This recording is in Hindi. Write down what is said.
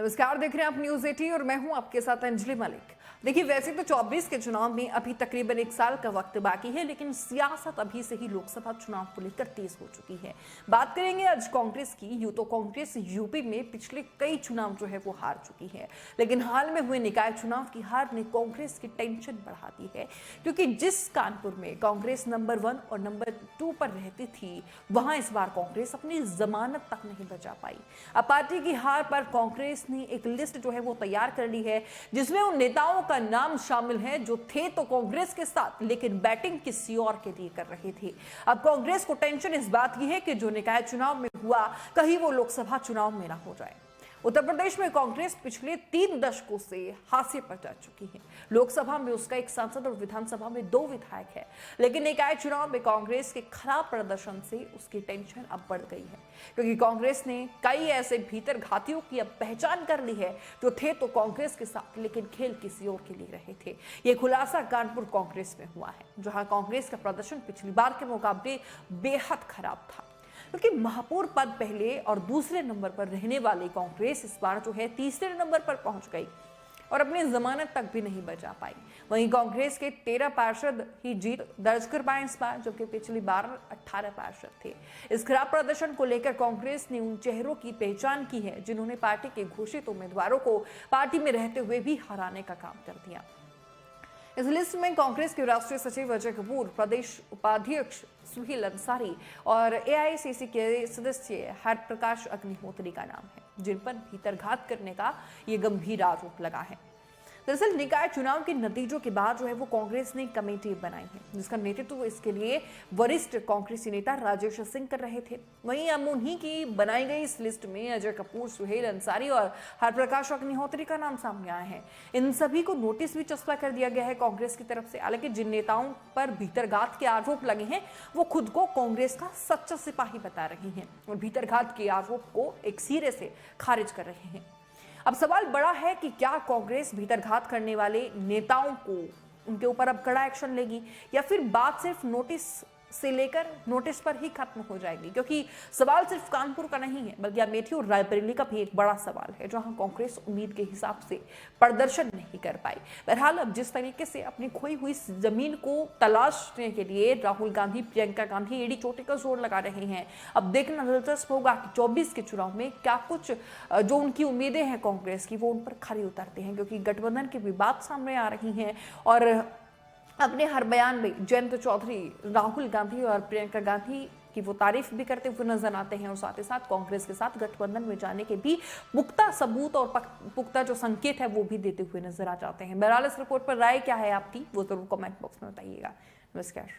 नमस्कार, देख रहे हैं आप न्यूज 18 और मैं हूं आपके साथ अंजलि मलिक। देखिए, वैसे तो 24 के चुनाव में अभी तकरीबन 1 साल का वक्त बाकी है, लेकिन सियासत अभी से ही लोकसभा चुनाव को लेकर तेज हो चुकी है। बात करेंगे आज कांग्रेस की। यूं तो कांग्रेस यूपी में पिछले कई चुनाव जो है वो हार चुकी है, लेकिन हाल में हुए निकाय चुनाव की हार ने कांग्रेस की टेंशन बढ़ा दी है, क्योंकि जिस कानपुर में कांग्रेस नंबर 1 और नंबर 2 पर रहती थी, वहां इस बार कांग्रेस अपनी जमानत तक नहीं बचा पाई। अब पार्टी की हार पर कांग्रेस ने एक लिस्ट जो है वो तैयार कर ली है, जिसमें उन नेताओं का नाम शामिल है जो थे तो कांग्रेस के साथ, लेकिन बैटिंग किसी और के लिए कर रहे थे। अब कांग्रेस को टेंशन इस बात की है कि जो निकाय चुनाव में हुआ, कहीं वो लोकसभा चुनाव में ना हो जाए। उत्तर प्रदेश में कांग्रेस पिछले 3 दशकों से हाशिए पर जा चुकी है। लोकसभा में उसका एक सांसद और विधानसभा में 2 विधायक है, लेकिन निकाय चुनाव में कांग्रेस के खराब प्रदर्शन से उसकी टेंशन अब बढ़ गई है, क्योंकि कांग्रेस ने कई ऐसे भीतर घातियों की अब पहचान कर ली है जो थे तो कांग्रेस के साथ, लेकिन खेल किसी और के लिए रहे थे। यह खुलासा कानपुर कांग्रेस में हुआ है, जहां कांग्रेस का प्रदर्शन पिछली बार के मुकाबले बेहद खराब था, क्योंकि महापौर पद पहले और दूसरे नंबर पर रहने वाली कांग्रेस इस बार जो है तीसरे नंबर पर पहुंच गई और अपनी जमानत तक भी नहीं बचा पाई। वहीं कांग्रेस के 13 पार्षद ही जीत दर्ज कर पाए इस बार, जबकि पिछली बार 18 पार्षद थे। इस खराब प्रदर्शन को लेकर कांग्रेस ने उन चेहरों की पहचान की है जिन्होंने पार्टी के घोषित उम्मीदवारों को पार्टी में रहते हुए भी हराने का काम कर दिया। इस लिस्ट में कांग्रेस के राष्ट्रीय सचिव अजय कपूर, प्रदेश उपाध्यक्ष सुहेल अंसारी और एआईसीसी के सदस्य हरप्रकाश अग्निहोत्री का नाम है, जिन पर भीतरघात करने का ये गंभीर आरोप लगा है। दरअसल निकाय चुनाव के नतीजों के बाद जो है वो कांग्रेस ने कमेटी बनाई है, जिसका नेतृत्व इसके लिए वरिष्ठ कांग्रेसी नेता राजेश सिंह कर रहे थे। वहीं अब उन्हीं की बनाई गई इस लिस्ट में अजय कपूर, सुहेल अंसारी और हरप्रकाश अग्निहोत्री का नाम सामने आया है। इन सभी को नोटिस भी चस्पा कर दिया गया है कांग्रेस की तरफ से। हालांकि जिन नेताओं पर भीतरघात के आरोप लगे हैं, वो खुद को कांग्रेस का सच्चा सिपाही बता रहे हैं और भीतरघात के आरोप को एक सिरे से खारिज कर रहे हैं। अब सवाल बड़ा है कि क्या कांग्रेस भीतरघात करने वाले नेताओं को, उनके ऊपर अब कड़ा एक्शन लेगी, या फिर बात सिर्फ नोटिस से लेकर नोटिस पर ही खत्म हो जाएगी? क्योंकि सवाल सिर्फ कानपुर का नहीं है, बल्कि अमेठी और रायबरेली का भी एक बड़ा सवाल है, जहां कांग्रेस उम्मीद के हिसाब से प्रदर्शन नहीं कर पाई। बहरहाल अब जिस तरीके से अपनी खोई हुई जमीन को तलाशने के लिए राहुल गांधी, प्रियंका गांधी एड़ी चोटी का जोर लगा रहे हैं, अब देखना दिलचस्प होगा कि 24 के चुनाव में क्या कुछ जो उनकी उम्मीदें हैं कांग्रेस की, वो उन पर खरी उतरते हैं, क्योंकि गठबंधन की भी बात सामने आ रही है। और अपने हर बयान में जयंत चौधरी राहुल गांधी और प्रियंका गांधी की वो तारीफ भी करते हुए नजर आते हैं, और साथ ही साथ कांग्रेस के साथ गठबंधन में जाने के भी पुख्ता सबूत और पुख्ता जो संकेत है वो भी देते हुए नजर आ जाते हैं। बहरहाल इस रिपोर्ट पर राय क्या है आपकी, वो जरूर कमेंट बॉक्स में बताइएगा। नमस्कार।